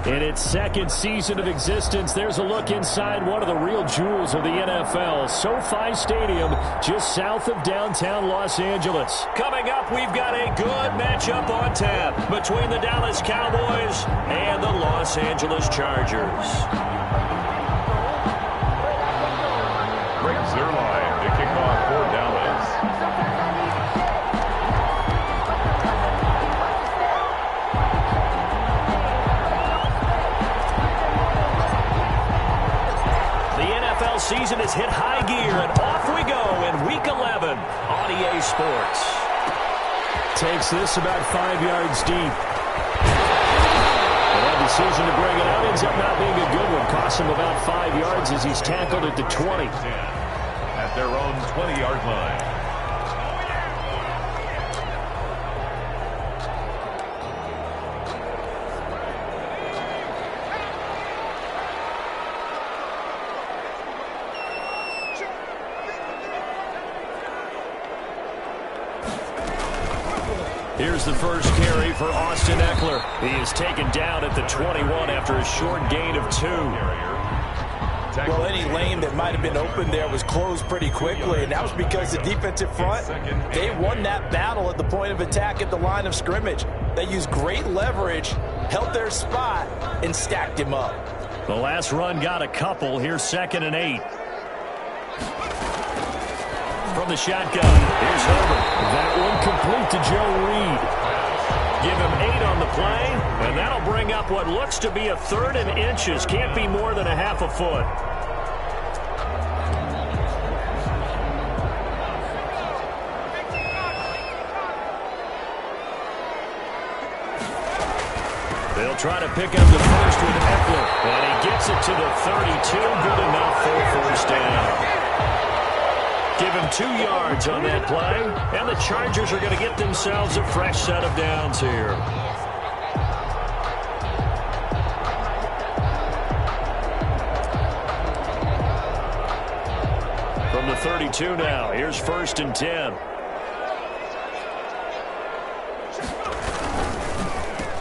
In its second season of existence, there's a look inside one of the real jewels of the NFL, SoFi Stadium, just south of downtown Los Angeles. Coming up, we've got a good matchup on tap between the Dallas Cowboys and the Los Angeles Chargers. Brings their line to kick off for Dallas. Season has hit high gear, and off we go in Week 11 on EA Sports. Takes this about 5 yards deep. And that decision to bring it out ends up not being a good one. Costs him about 5 yards as he's tackled at the 20. At their own 20-yard line. Here's the first carry for Austin Eckler. He is taken down at the 21 after a short gain of 2. Well, any lane that might have been open there was closed pretty quickly, and that was because the defensive front, they won that battle at the point of attack at the line of scrimmage. They used great leverage, held their spot, and stacked him up. The last run got a couple. Here's 2nd and 8. From the shotgun, here's Herbert. That one complete to Joe Reed. Give him 8 on the play, and that'll bring up what looks to be a 3rd and inches. Can't be more than a half a foot. They'll try to pick up the first with Eckler, and he gets it to the 32. Good enough for a first down. Give him 2 yards on that play, and the Chargers are going to get themselves a fresh set of downs here. From the 32 now, here's 1st and 10.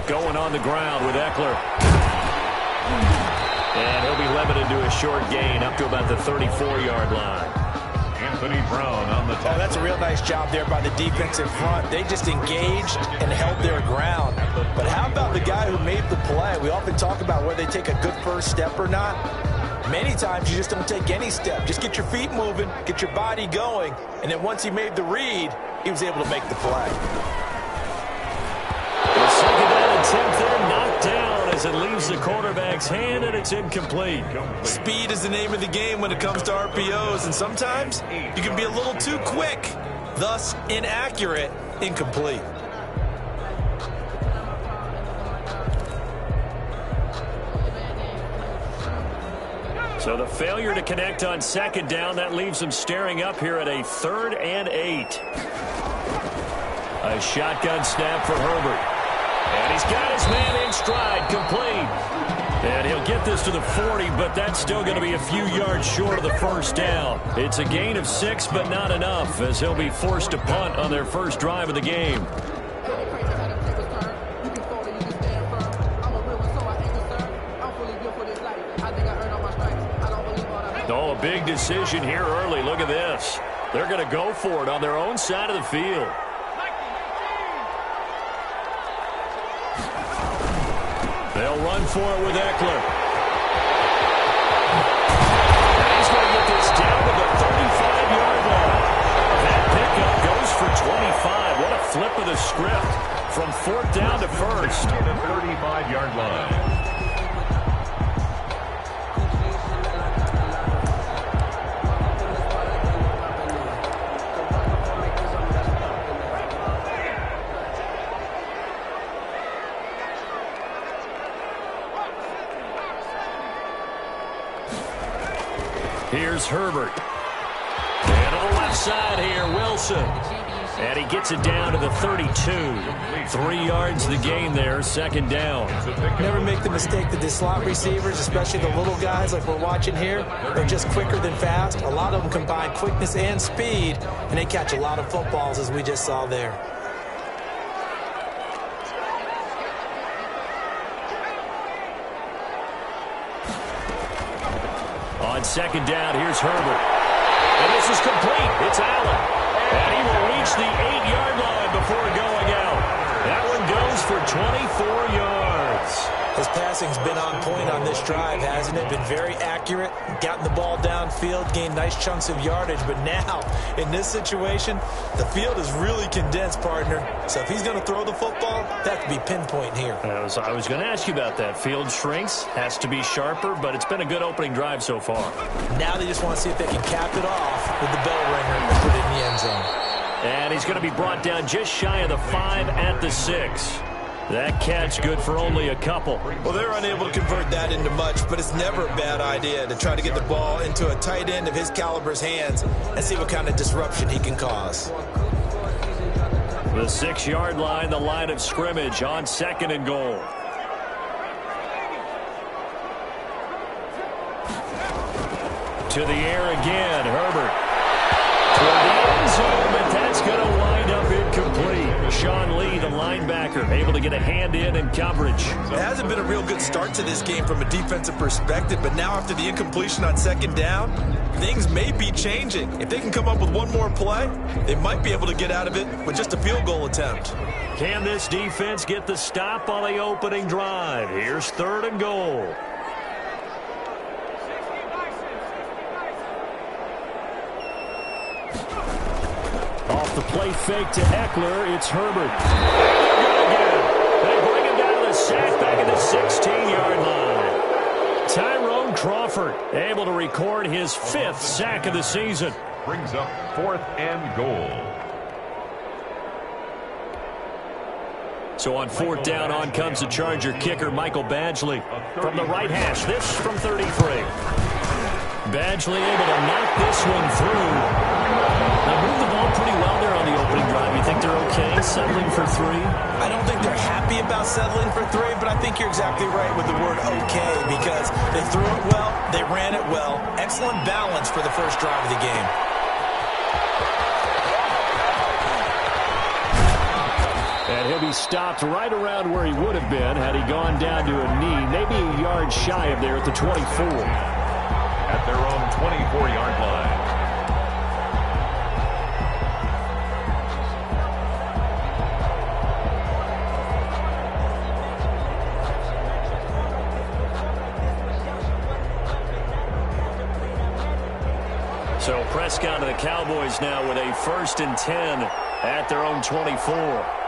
Going on the ground with Eckler. And he'll be limited to a short gain up to about the 34-yard line. Anthony Brown on the top. Oh, that's a real nice job there by the defensive front. They just engaged and held their ground. But how about the guy who made the play? We often talk about whether they take a good first step or not. Many times you just don't take any step. Just get your feet moving, get your body going, and then once he made the read, he was able to make the play. The 2nd down attempt there knocked down as it leaves the quarterback's hand, and it's incomplete. Speed is the name of the game when it comes to RPOs, and sometimes you can be a little too quick, thus inaccurate, incomplete. So the failure to connect on 2nd down, that leaves him staring up here at a 3rd and 8. A shotgun snap for Herbert. And he's got his man in stride, complete. And he'll get this to the 40, but that's still going to be a few yards short of the first down. It's a gain of 6, but not enough, as he'll be forced to punt on their first drive of the game. Oh, a big decision here early. Look at this. They're going to go for it on their own side of the field. They'll run for it with Eckler. And he's going to get this down to the 35-yard line. That pickup goes for 25. What a flip of the script from 4th down to 1st. To the 35-yard line. Here's Herbert. And on the left side here, Wilson. And he gets it down to the 32. 3 yards the gain there, 2nd down. Never make the mistake that the slot receivers, especially the little guys like we're watching here, they're just quicker than fast. A lot of them combine quickness and speed, and they catch a lot of footballs, as we just saw there. On second down, here's Herbert. And this is complete. It's Allen. And he will reach the 8-yard line before going out. That one goes for 24 yards. His passing's been on point on this drive, hasn't it? Been very accurate, gotten the ball downfield, gained nice chunks of yardage. But now, in this situation, the field is really condensed, partner. So if he's going to throw the football, that have to be pinpoint here. I was going to ask you about that. Field shrinks, has to be sharper, but it's been a good opening drive so far. Now they just want to see if they can cap it off with the bell ringer and put it in the end zone. And he's going to be brought down just shy of the 5 at the 6. That catch good for only a couple. Well, they're unable to convert that into much, but it's never a bad idea to try to get the ball into a tight end of his caliber's hands and see what kind of disruption he can cause. The 6-yard line, the line of scrimmage on 2nd and goal. To the air again, Herbert. Toward the end zone, but that's going to wind up incomplete. Sean Lee, the linebacker, able to get a hand in and coverage. It hasn't been a real good start to this game from a defensive perspective, but now after the incompletion on 2nd down, things may be changing. If they can come up with one more play, they might be able to get out of it with just a field goal attempt. Can this defense get the stop on the opening drive? Here's 3rd and goal. Off the play fake to Eckler, it's Herbert. They bring him down to the sack back at the 16-yard line. Tyrone Crawford able to record his 5th sack of the season. Brings up 4th and goal. So on 4th down, on comes the Charger kicker, Michael Badgley. From the right hash, this from 33. Badgley able to knock this one through. They moved the ball pretty well there on the opening drive. You think they're okay settling for 3? I don't think they're happy about settling for 3, but I think you're exactly right with the word okay because they threw it well, they ran it well. Excellent balance for the first drive of the game. And he'll be stopped right around where he would have been had he gone down to a knee, maybe a yard shy of there at the 24. At their own 24-yard line. So Prescott and the Cowboys now with a 1st and 10 at their own 24.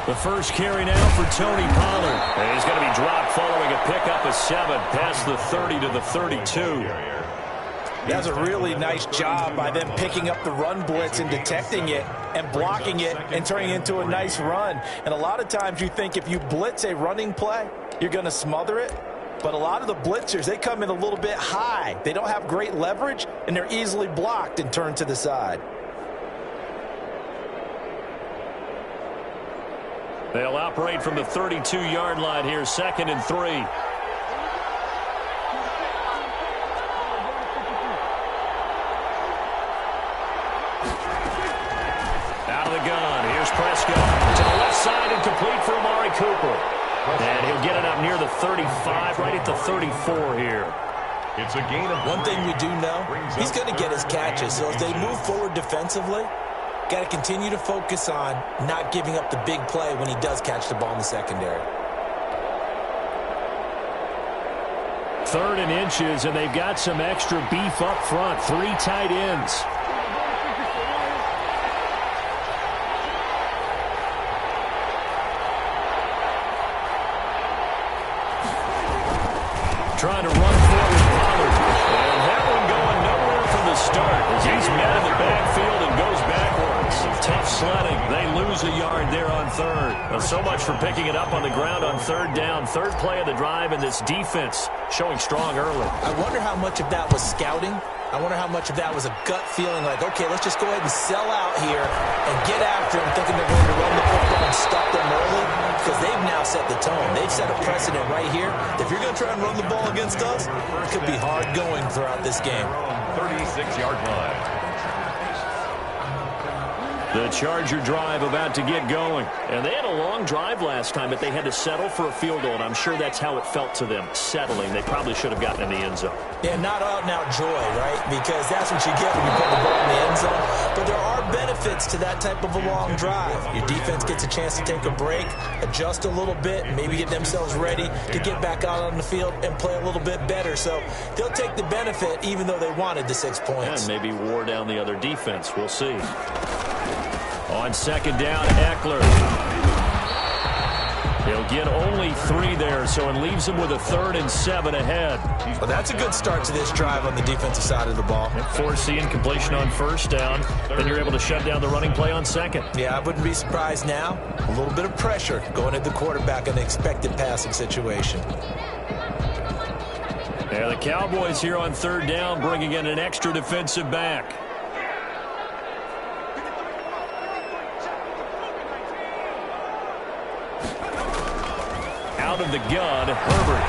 The first carry now for Tony Pollard. And he's going to be dropped following a pickup of 7 past the 30 to the 32. That's a really nice job by them picking up the run blitz and detecting it and blocking it and turning it into a nice run. And a lot of times you think if you blitz a running play, you're going to smother it. But a lot of the blitzers, they come in a little bit high. They don't have great leverage, and they're easily blocked and turned to the side. They'll operate from the 32-yard line here, 2nd and 3. Out of the gun, here's Prescott. To the left side and complete for Amari Cooper. And he'll get it up near the 35, right at the 34 here. It's a gain of one thing we do know, he's going to get his catches. So as they move forward defensively, got to continue to focus on not giving up the big play when he does catch the ball in the secondary. 3rd and inches, and they've got some extra beef up front. 3 tight ends. Trying to run forward Pollard. And that one going nowhere from the start as he's met in the backfield and goes backwards. Tough sledding. They lose a yard there on 3rd. Well, so much for picking it up on the ground on 3rd down. 3rd play of the drive, and this defense showing strong early. I wonder how much of that was scouting. I wonder how much of that was a gut feeling like, okay, let's just go ahead and sell out here and get after them, thinking they're going to run the football and stop them early, because they've now set the tone. They've set a precedent right here. If you're going to try and run the ball against us, it could be hard going throughout this game. 36-yard line. The Charger drive about to get going. And they had a long drive last time, but they had to settle for a field goal, and I'm sure that's how it felt to them, settling. They probably should have gotten in the end zone. Yeah, not out-and-out joy, right? Because that's what you get when you put the ball in the end zone. But there are benefits to that type of a long drive. Your defense gets a chance to take a break, adjust a little bit, and maybe get themselves ready to get back out on the field and play a little bit better. So they'll take the benefit even though they wanted the 6 points. And maybe wore down the other defense. We'll see. On second down, Eckler. He'll get only 3 there, so it leaves him with a 3rd and 7 ahead. Well, that's a good start to this drive on the defensive side of the ball. Forcing incompletion on first down. Then you're able to shut down the running play on second. Yeah, I wouldn't be surprised now. A little bit of pressure going at the quarterback in the expected passing situation. Yeah, the Cowboys here on 3rd down, bringing in an extra defensive back. Out of the gun, Herbert.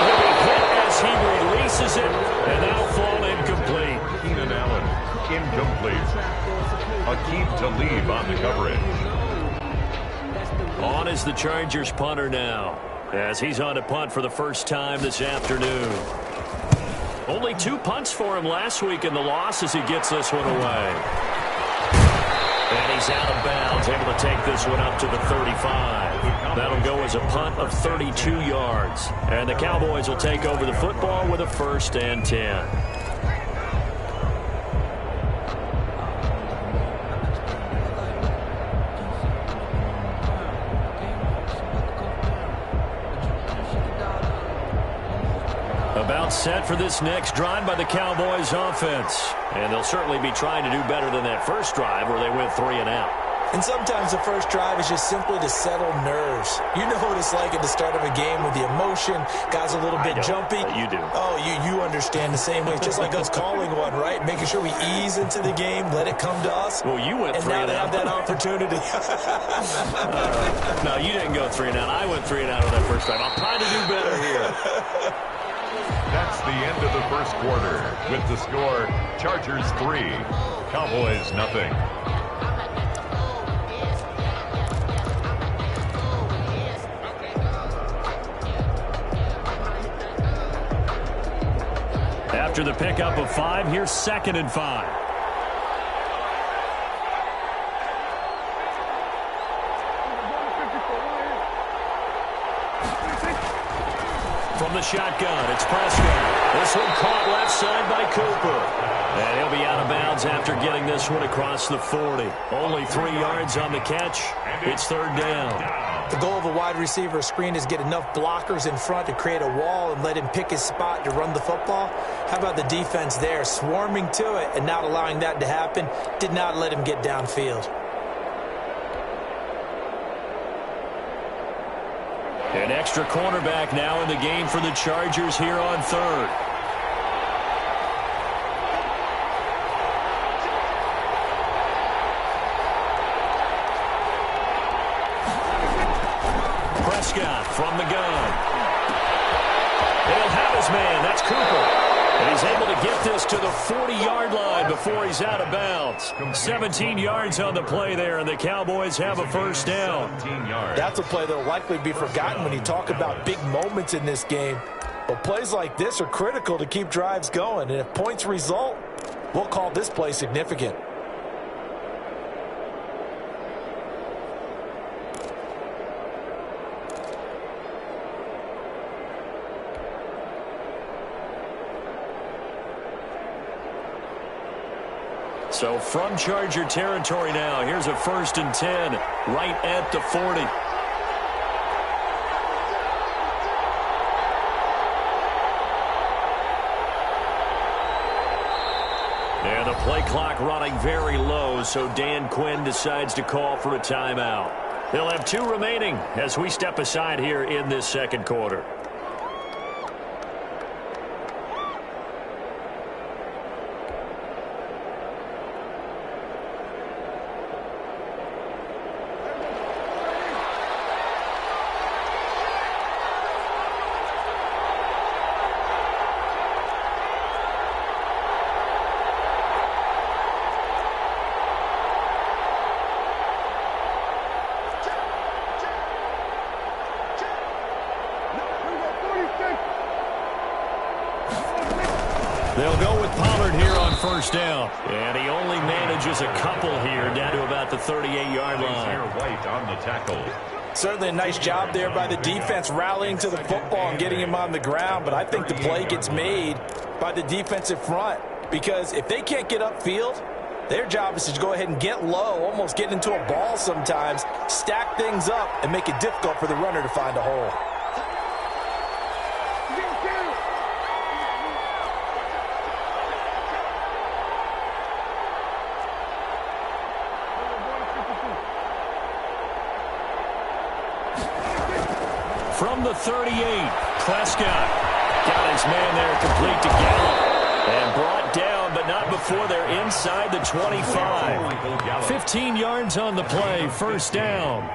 Will be hit as he releases it, and that'll fall incomplete. Keenan Allen, incomplete. Akeem Talib on the coverage. On is the Chargers punter now, as he's on to punt for the first time this afternoon. Only 2 punts for him last week in the loss as he gets this one away. And he's out of bounds, able to take this one up to the 35. That'll go as a punt of 32 yards. And the Cowboys will take over the football with a 1st and 10. About set for this next drive by the Cowboys offense. And they'll certainly be trying to do better than that first drive where they went 3 and out. And sometimes the first drive is just simply to settle nerves. You know what it's like at the start of a game with the emotion. Guys a little bit jumpy. You do. Oh, you understand the same way. It's just like us calling one, right? Making sure we ease into the game, let it come to us. Well, you went 3 and and now out. they have that opportunity. No, you didn't go 3 and out. I went 3 and out on that first drive. I'll try to do better here. That's the end of the first quarter with the score Chargers 3, Cowboys nothing. After the pickup of 5, here's 2nd and 5. From the shotgun, it's Prescott. This one caught left side by Cooper. And he'll be out of bounds after getting this one across the 40. Only 3 yards on the catch. It's 3rd down. The goal of a wide receiver screen is get enough blockers in front to create a wall and let him pick his spot to run the football. How about the defense there, swarming to it and not allowing that to happen? Did not let him get downfield. An extra cornerback now in the game for the Chargers here on 3rd. Prescott from the gun. He'll have his man. That's Cooper. And he's able to get this to the 40-yard line before he's out of bounds. 17 yards on the play there, and the Cowboys have a 1st down. That's a play that will likely be forgotten when you talk about big moments in this game. But plays like this are critical to keep drives going. And if points result, we'll call this play significant. So from Charger territory now, here's a 1st and 10 right at the 40. And the play clock running very low, so Dan Quinn decides to call for a timeout. He'll have 2 remaining as we step aside here in this 2nd quarter. They'll go with Pollard here on first down. And he only manages a couple here down to about the 38-yard line. White on the tackle. Certainly a nice job there by the defense rallying to the football and getting him on the ground. But I think the play gets made by the defensive front, because if they can't get upfield, their job is to go ahead and get low, almost get into a ball sometimes, stack things up, and make it difficult for the runner to find a hole. From the 38, Prescott got his man there complete to Gallup. And brought down, but not before they're inside the 25. 15 yards on the play, first down.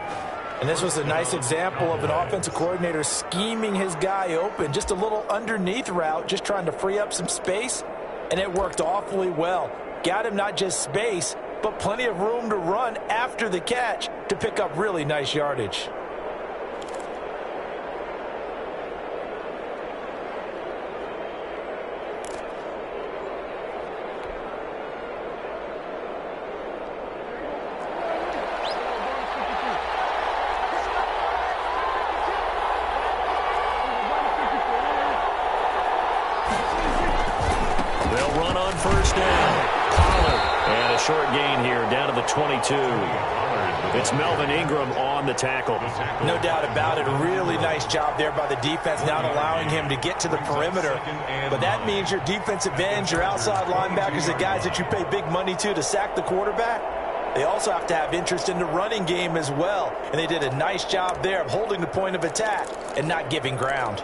And this was a nice example of an offensive coordinator scheming his guy open. Just a little underneath route, just trying to free up some space. And it worked awfully well. Got him not just space, but plenty of room to run after the catch to pick up really nice yardage. Short gain here down to the 22. It's Melvin Ingram on the tackle. No doubt about it. A really nice job there by the defense, not allowing him to get to the perimeter. But that means your defensive ends, your outside linebackers, the guys that you pay big money to sack the quarterback, they also have to have interest in the running game as well. And they did a nice job there of holding the point of attack and not giving ground.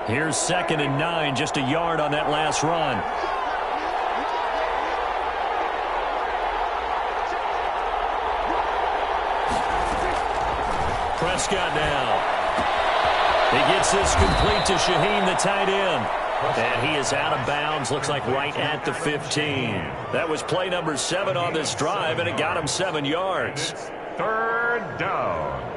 Here's 2nd and 9, just a yard on that last run. Prescott now. He gets this complete to Shaheen, the tight end. And he is out of bounds, looks like right at the 15. That was play number 7 on this drive, and it got him 7 yards. 3rd down.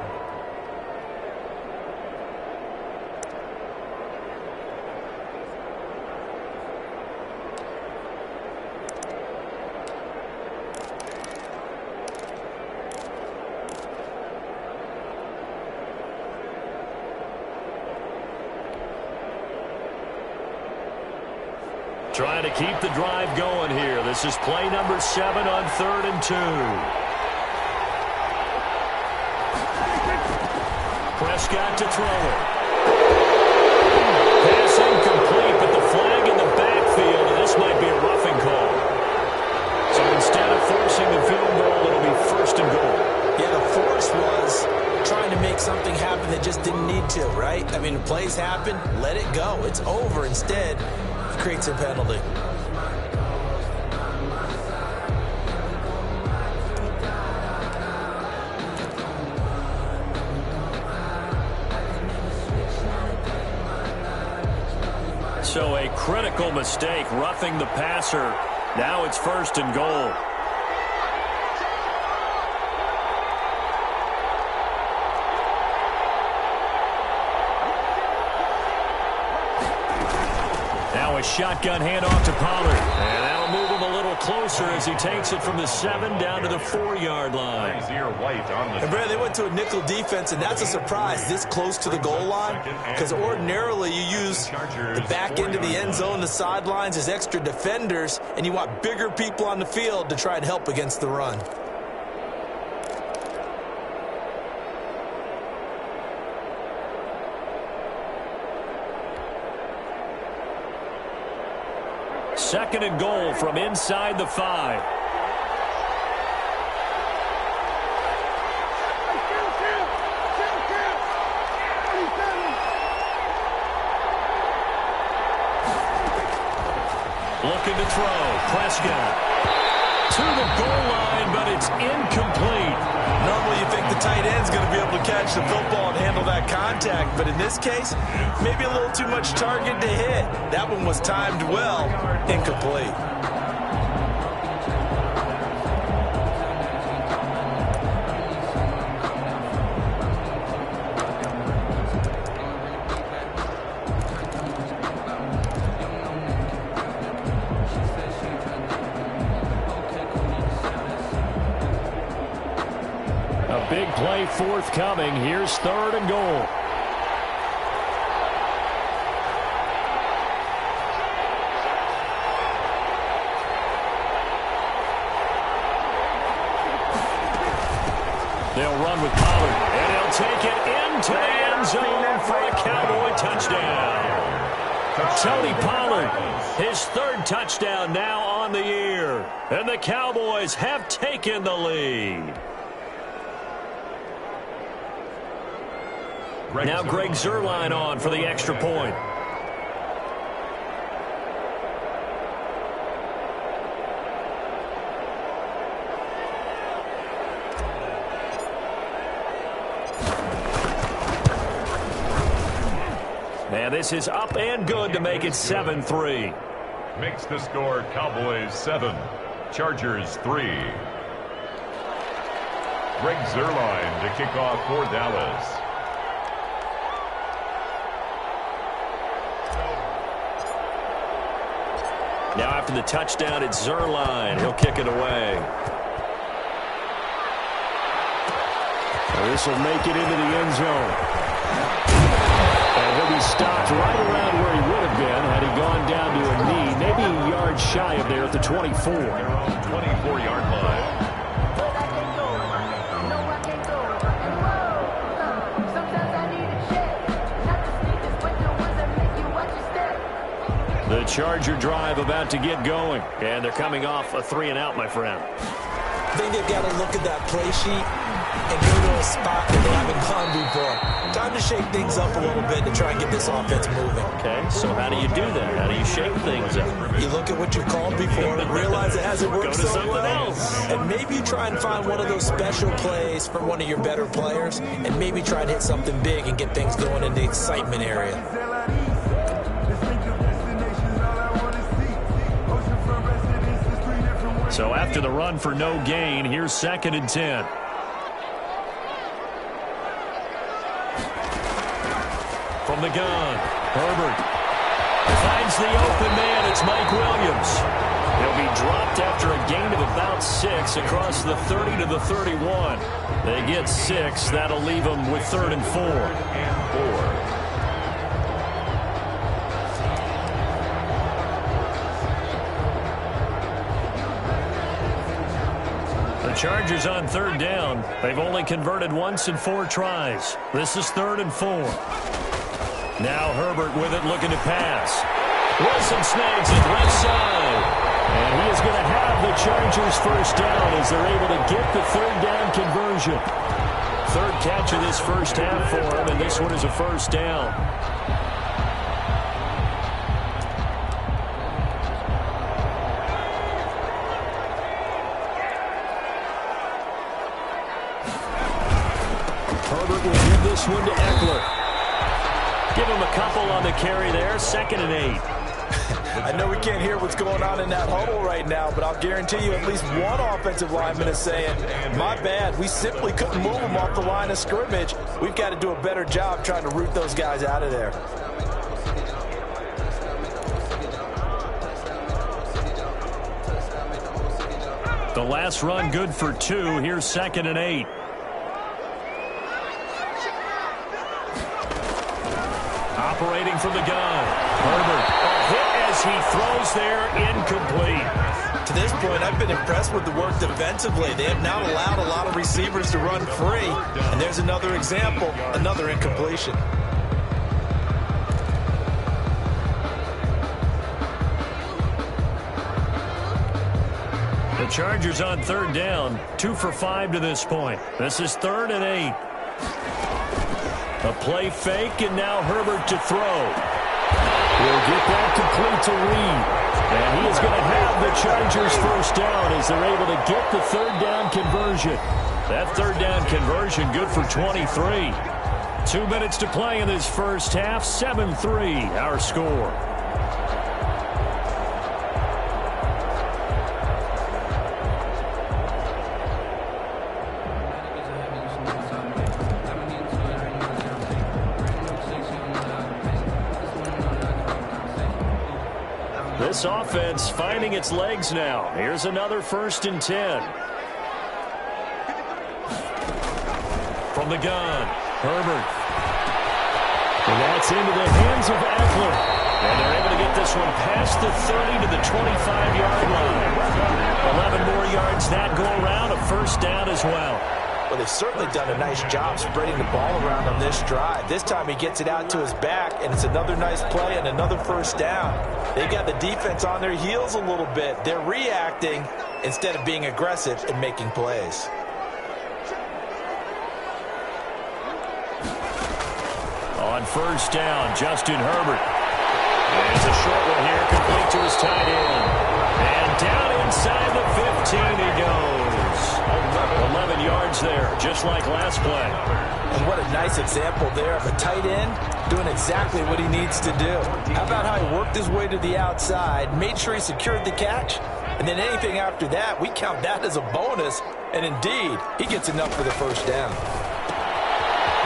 Trying to keep the drive going here. This is play number 7 on 3rd and 2. Prescott to throw it. Pass incomplete, but the flag in the backfield, and this might be a roughing call. So instead of forcing the field goal, it'll be 1st and goal. Yeah, the force was trying to make something happen that just didn't need to, right? I mean, the plays happen, let it go. It's over. Instead, creates a penalty. So a critical mistake, roughing the passer. Now it's 1st and goal. Now a shotgun handoff to Pollard. And that'll move him a little closer as he takes it from the 7 down to the 4-yard line. And Brad, they went to a nickel defense, and that's a surprise this close to the goal line, because ordinarily you use the back end of the end zone, the sidelines as extra defenders, and you want bigger people on the field to try and help against the run. Second and goal from inside the 5. Looking to throw. Prescott to the goal line, but it's incomplete. Normally you think the tight end's going to be able to catch the football and handle that contact, but in this case, maybe a little too much target to hit. That one was timed well, incomplete. big play forthcoming. Here's 3rd and goal. They'll run with Pollard, and he'll take it into the end zone for a Cowboy touchdown. Tony Pollard, his 3rd touchdown now on the year. And the Cowboys have taken the lead. Now Greg Zuerlein on for the extra point. And this is up and good to make it 7-3. Makes the score Cowboys 7, Chargers 3. Greg Zuerlein to kick off for Dallas. Now after the touchdown, it's Zuerlein. He'll kick it away. This will make it into the end zone. And he'll be stopped right around where he would have been had he gone down to a knee, maybe a yard shy of there at the 24. Their own 24-yard line. The Charger drive about to get going, and they're coming off a 3-and-out, my friend. I think they've got to look at that play sheet and go to a spot that they haven't gone before. Time to shake things up a little bit to try and get this offense moving. Okay, so how do you do that? How do you shake things up? You look at what you've called before and realize it hasn't worked Go to so something well. else. And maybe you try and find one of those special plays from one of your better players and maybe try and hit something big and get things going in the excitement area. So after the run for no gain, here's 2nd and 10. From the gun, Herbert finds the open man. It's Mike Williams. He'll be dropped after a gain of about 6 across the 30 to the 31. They get 6. That'll leave them with 3rd and 4. Chargers on 3rd down. They've only converted once in 4 tries. This is 3rd and 4. Now Herbert with it, looking to pass. Wilson snags it left side. And he is going to have the Chargers first down as they're able to get the 3rd down conversion. 3rd catch of this first half for him, and this one is a first down. Herbert will give this one to Eckler. Give him a couple on the carry there. 2nd and 8. I know we can't hear what's going on in that huddle right now, but I'll guarantee you at least one offensive lineman is saying, my bad, we simply couldn't move them off the line of scrimmage. We've got to do a better job trying to root those guys out of there. The last run good for 2. Here's 2nd and 8. Operating from the gun. Herbert, a hit as he throws there, incomplete. To this point, I've been impressed with the work defensively. They have not allowed a lot of receivers to run free. And there's another example, another incompletion. The Chargers on 3rd down, 2 for 5 to this point. This is 3rd and 8. A play fake, and now Herbert to throw. He'll get that complete to Reed. And he is going to have the Chargers first down as they're able to get the 3rd down conversion. That 3rd down conversion good for 23. 2 minutes to play in this first half. 7-3 our score. This offense finding its legs now. Here's another 1st and 10. from the gun. Herbert. And that's into the hands of Eckler. And they're able to get this one past the 30 to the 25-yard line. 11 more yards that go around, a first down as well. Well, they've certainly done a nice job spreading the ball around on this drive. This time he gets it out to his back, and it's another nice play and another first down. They've got the defense on their heels a little bit. They're reacting instead of being aggressive and making plays. On first down, Justin Herbert. There's a short one here, complete to his tight end. And down inside the 15 he goes. 11 yards there, just like last play. And what a nice example there of a tight end doing exactly what he needs to do. How about how he worked his way to the outside, made sure he secured the catch, and then anything after that, we count that as a bonus. And indeed, he gets enough for the first down.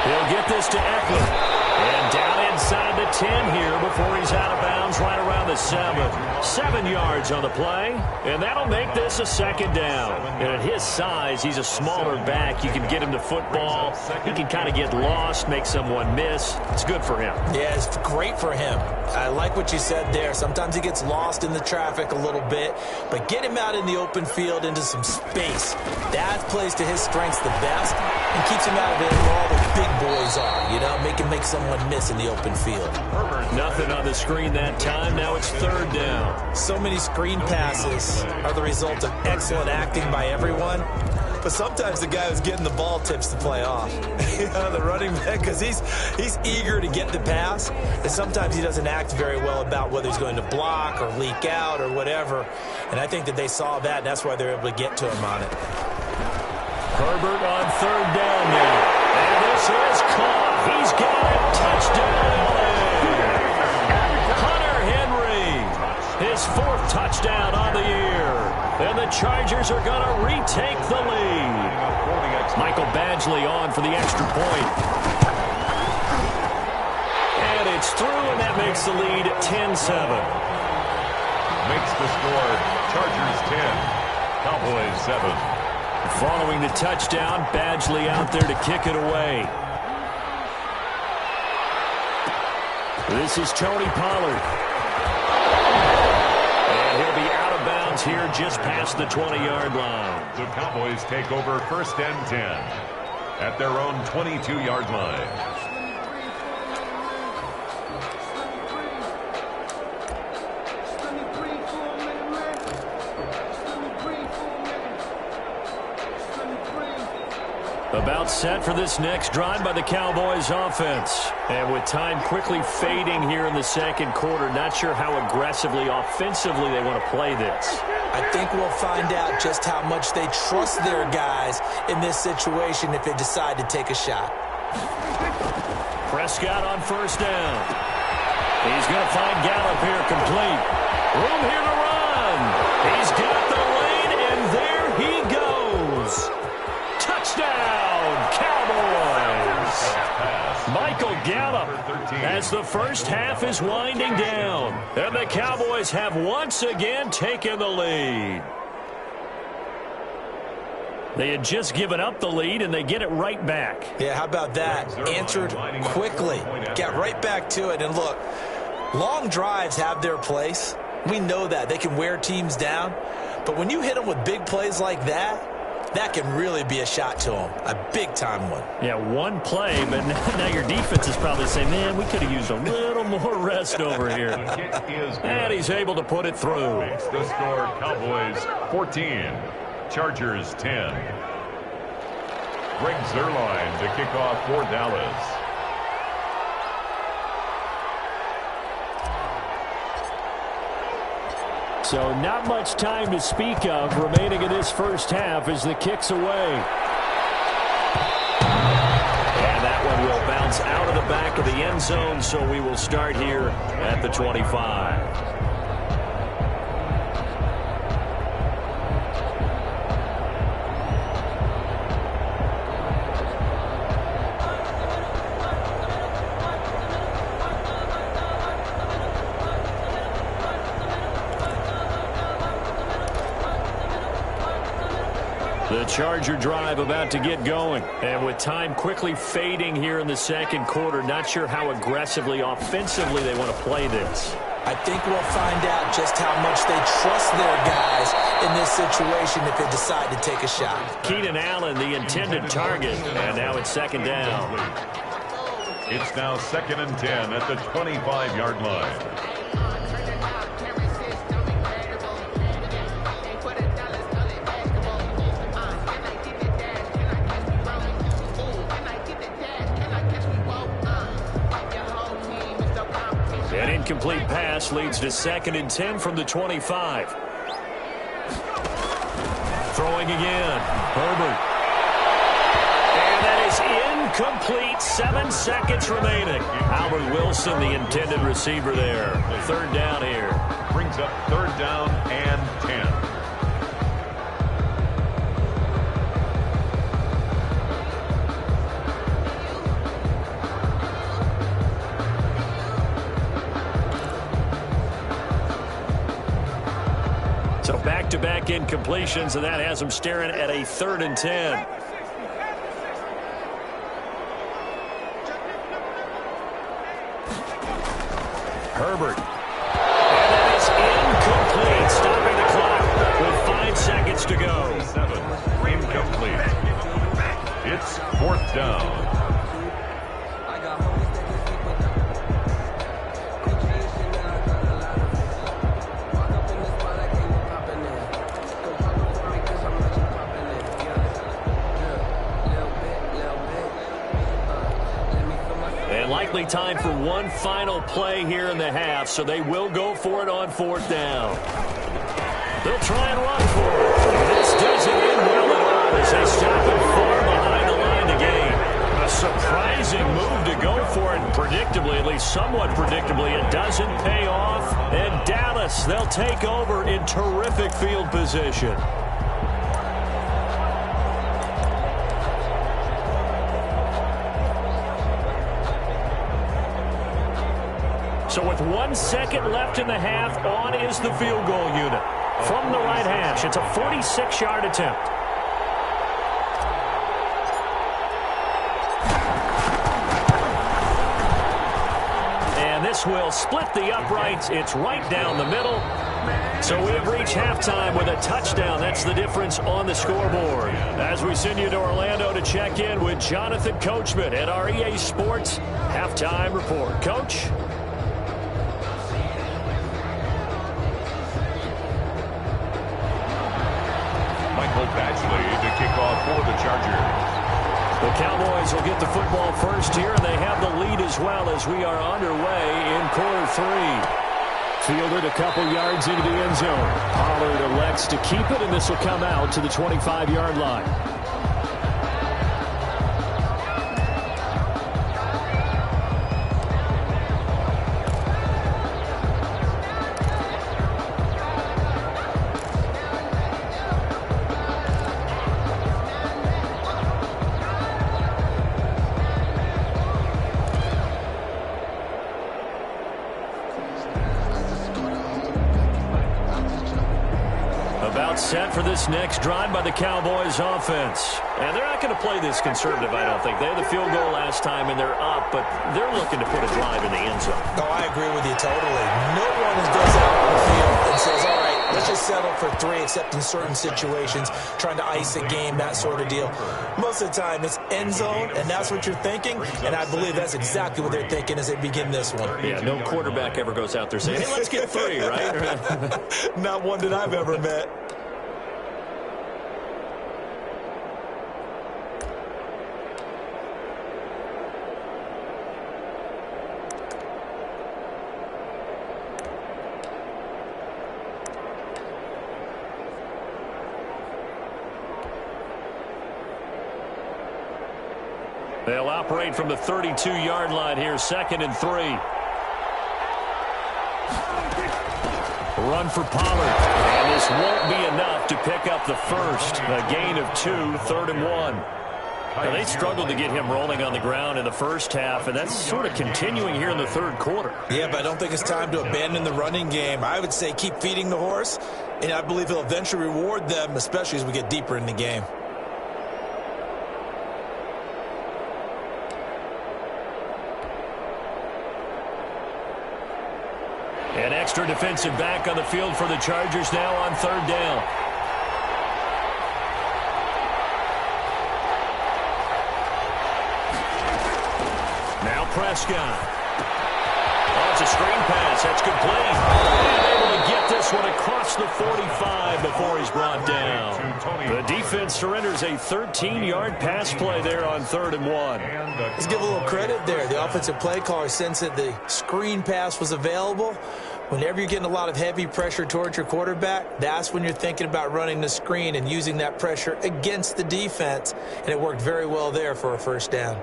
He'll get this to Eckler. And down inside the 10 here before he's out of bounds right around the 7. 7 yards on the play, and that'll make this a second down. And at his size, he's a smaller back. You can get him to football. He can kind of get lost, make someone miss. It's good for him. Yeah, it's great for him. I like what you said there. Sometimes he gets lost in the traffic a little bit, but get him out in the open field into some space. That plays to his strengths the best and keeps him out of it where all the big boys are, you know, make someone miss in the open field. Nothing on the screen that time. Now it's third down. So many screen passes are the result of excellent acting by everyone. But sometimes the guy who's getting the ball tips the play off. You know, the running back, because he's eager to get the pass. And sometimes he doesn't act very well about whether he's going to block or leak out or whatever. And I think that they saw that, and that's why they're able to get to him on it. Herbert on third down now. And this is caught. He's got it. Touchdown, LA. Hunter Henry. His 4th touchdown on the year. And the Chargers are going to retake the lead. Michael Badgley on for the extra point. And it's through, and that makes the lead 10-7. Makes the score Chargers 10, Cowboys 7. Following the touchdown, Badgley out there to kick it away. This is Tony Pollard. And he'll be out of bounds here just past the 20-yard line. The Cowboys take over 1st and 10 at their own 22-yard line. About set for this next drive by the Cowboys offense. And with time quickly fading here in the second quarter, not sure how aggressively, offensively they want to play this. I think we'll find out just how much they trust their guys in this situation if they decide to take a shot. Prescott on first down. He's going to find Gallup here complete. Room here to run. He's got the lane, and there he goes. Touchdown, Cowboys! Michael Gallup as the first half is winding down. And the Cowboys have once again taken the lead. They had just given up the lead, and they get it right back. Yeah, how about that? Answered quickly. Got right back to it. And look, long drives have their place. We know that. They can wear teams down. But when you hit them with big plays like that, that can really be a shot to them, a big-time one. Yeah, one play, but now your defense is probably saying, man, we could have used a little more rest over here. And he's able to put it through. Makes the score Cowboys 14, Chargers 10. Greg Zuerlein to kick off for Dallas. So not much time to speak of remaining in this first half as the kick's away. And that one will bounce out of the back of the end zone, so we will start here at the 25. The Charger drive about to get going. And with time quickly fading here in the second quarter, not sure how aggressively, offensively they want to play this. I think we'll find out just how much they trust their guys in this situation if they decide to take a shot. Keenan Allen, the intended target, and now it's second down. It's now 2nd and 10 at the 25-yard line. An incomplete pass leads to 2nd and 10 from the 25. Throwing again. Herbert. And that is incomplete. 7 seconds remaining. Albert Wilson, the intended receiver there. 3rd down here. Brings up 3rd down and 10. So back-to-back incompletions, and that has them staring at a 3rd and 10. Herbert. And that is incomplete, stopping the clock with 5 seconds to go. 7, incomplete. It's 4th down. Likely time for one final play here in the half, so they will go for it on 4th down. They'll try and run for it. This doesn't end well at all as they stop it far behind the line to gain. A surprising move to go for it, and predictably, at least somewhat predictably, it doesn't pay off. And Dallas, they'll take over in terrific field position. So with 1 second left in the half, on is the field goal unit. From the right hash, it's a 46-yard attempt. And this will split the uprights. It's right down the middle. So we have reached halftime with a touchdown. That's the difference on the scoreboard. As we send you to Orlando to check in with Jonathan Coachman at our EA Sports Halftime Report. Coach? Badgley to kick off for the Chargers. The Cowboys will get the football first here, and they have the lead as well as we are underway in quarter 3. Fielded a couple yards into the end zone. Pollard elects to keep it, and this will come out to the 25-yard line. Set for this next drive by the Cowboys offense. And they're not going to play this conservative, I don't think. They had the field goal last time, and they're up, but they're looking to put a drive in the end zone. No, I agree with you totally. No one goes out on the field and says, all right, let's just settle for 3, except in certain situations, trying to ice a game, that sort of deal. Most of the time, it's end zone, and that's what you're thinking, and I believe that's exactly what they're thinking as they begin this one. Yeah, no quarterback ever goes out there saying, hey, let's get 3, right? Not one that I've ever met. They'll operate from the 32-yard line here, 2nd and 3. Run for Pollard. And this won't be enough to pick up the first. A gain of 2, 3rd and 1. Now, they struggled to get him rolling on the ground in the first half, and that's sort of continuing here in the 3rd quarter. Yeah, but I don't think it's time to abandon the running game. I would say keep feeding the horse And I believe he'll eventually reward them, especially as we get deeper in the game. An extra defensive back on the field for the Chargers now on third down. Now Prescott. Oh, it's a screen pass. That's complete. And able to get this one across the 45 before he's brought down. The defense surrenders a 13-yard pass play there on 3rd and 1. Let's give a little credit there. The offensive play caller sensed that the screen pass was available. Whenever you're getting a lot of heavy pressure towards your quarterback, that's when you're thinking about running the screen and using that pressure against the defense. And it worked very well there for a first down.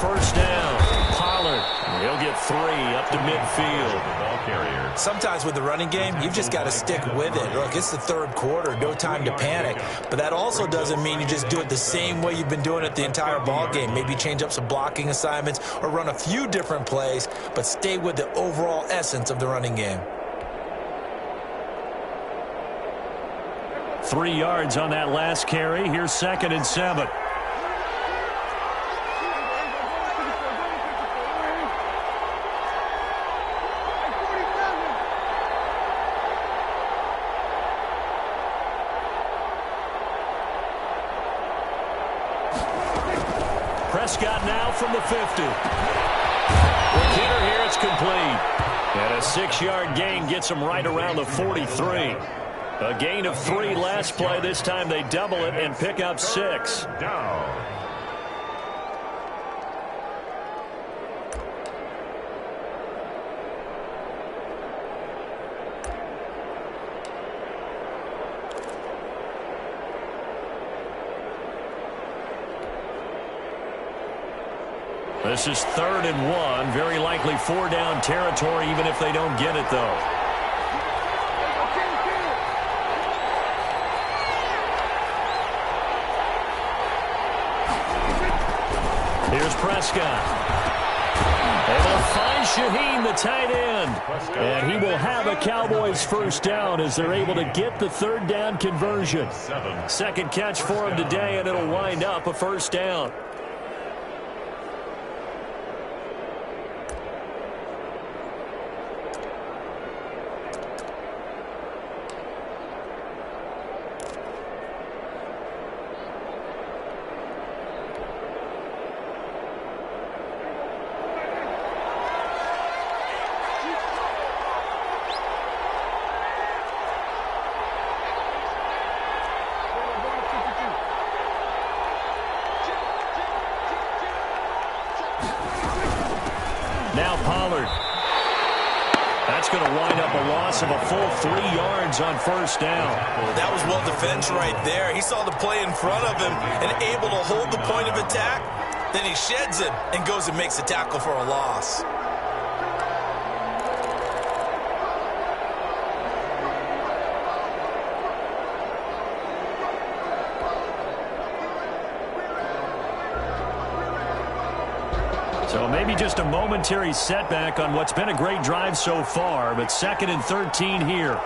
First down, Pollard. He'll get 3 up to midfield. Sometimes with the running game, you've just got to stick with it. Look, it's the 3rd quarter, no time to panic. But that also doesn't mean you just do it the same way you've been doing it the entire ball game. Maybe change up some blocking assignments or run a few different plays, but stay with the overall essence of the running game. 3 yards on that last carry. Here's 2nd and 7. Prescott now from the 50. With Hitter here, it's complete. And a 6-yard gain gets him right around the 43. A gain of 3 last play. This time they double it and pick up 6. Down. This is 3rd and 1. Very likely 4-down territory, even if they don't get it, though. Here's Prescott. Able to find Shaheen, the tight end. And he will have a Cowboys first down as they're able to get the 3rd down conversion. 2nd catch for him today, and it'll wind up a first down. Now Pollard. That's going to wind up a loss of a full 3 yards on first down. That was well defense right there. He saw the play in front of him and able to hold the point of attack. Then he sheds it and goes and makes a tackle for a loss. So maybe just a momentary setback on what's been a great drive so far, but 2nd and 13 here.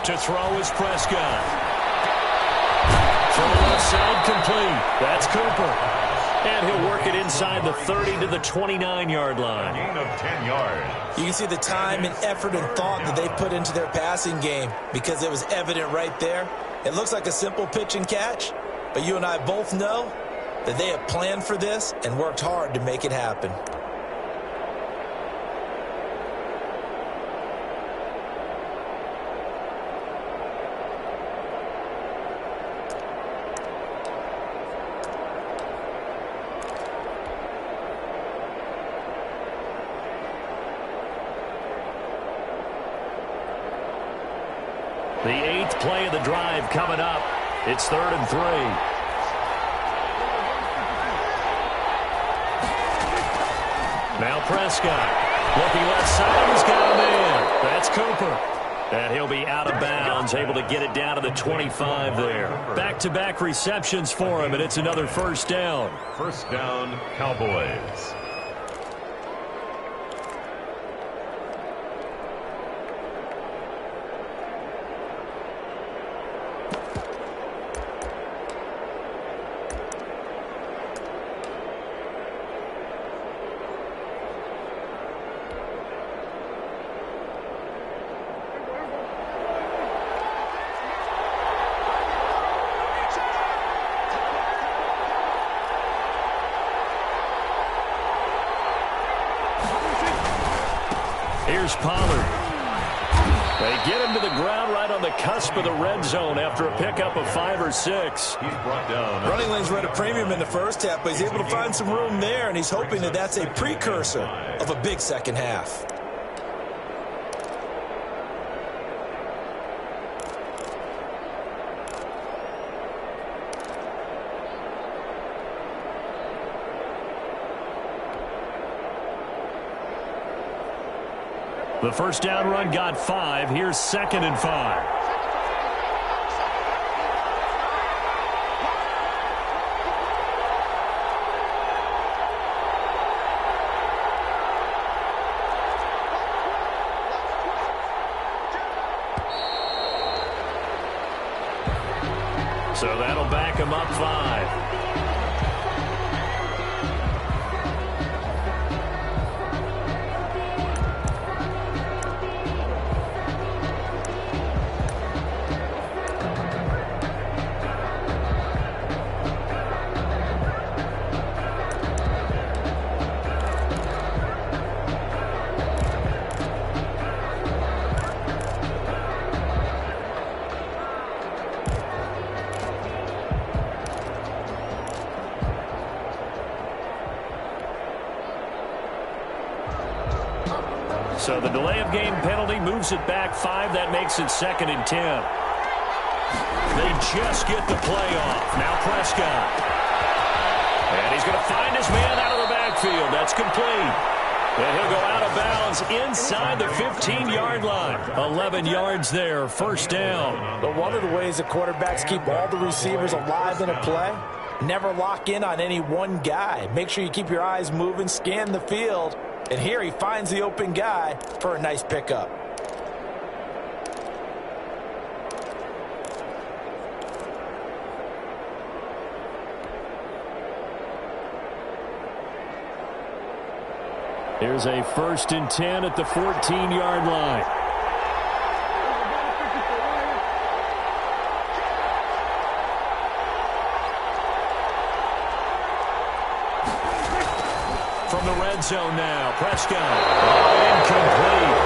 To throw is Prescott. From the left side, complete. That's Cooper. And he'll work it inside the 30 to the 29-yard line. Gain of 10 yards. You can see the time and effort and thought that they put into their passing game because it was evident right there. It looks like a simple pitch and catch, but you and I both know that they have planned for this and worked hard to make it happen. The 8th play of the drive coming up. It's 3rd and 3. Now Prescott. Looking left side. He's got a man. That's Cooper. And he'll be out of bounds, able to get it down to the 25 there. Back-to-back receptions for him, and it's another first down. First down, Cowboys. Here's Pollard. They get him to the ground right on the cusp of the red zone after a pickup of 5 or 6. He's brought down. Running lanes were at a premium in the first half, but he's able to find some room there, and he's hoping that that's a precursor of a big second half. The first down run got 5. Here's 2nd and 5. So that'll back him up 5. So the delay of game penalty moves it back 5. That makes it 2nd and 10. They just get the play off. Now Prescott. And he's going to find his man out of the backfield. That's complete. And he'll go out of bounds inside the 15-yard line. 11 yards there, first down. But one of the ways the quarterbacks keep all the receivers alive in a play, never lock in on any one guy. Make sure you keep your eyes moving, scan the field. And here he finds the open guy for a nice pickup. Here's a 1st and 10 at the 14-yard line. From the red zone now, Prescott. Incomplete.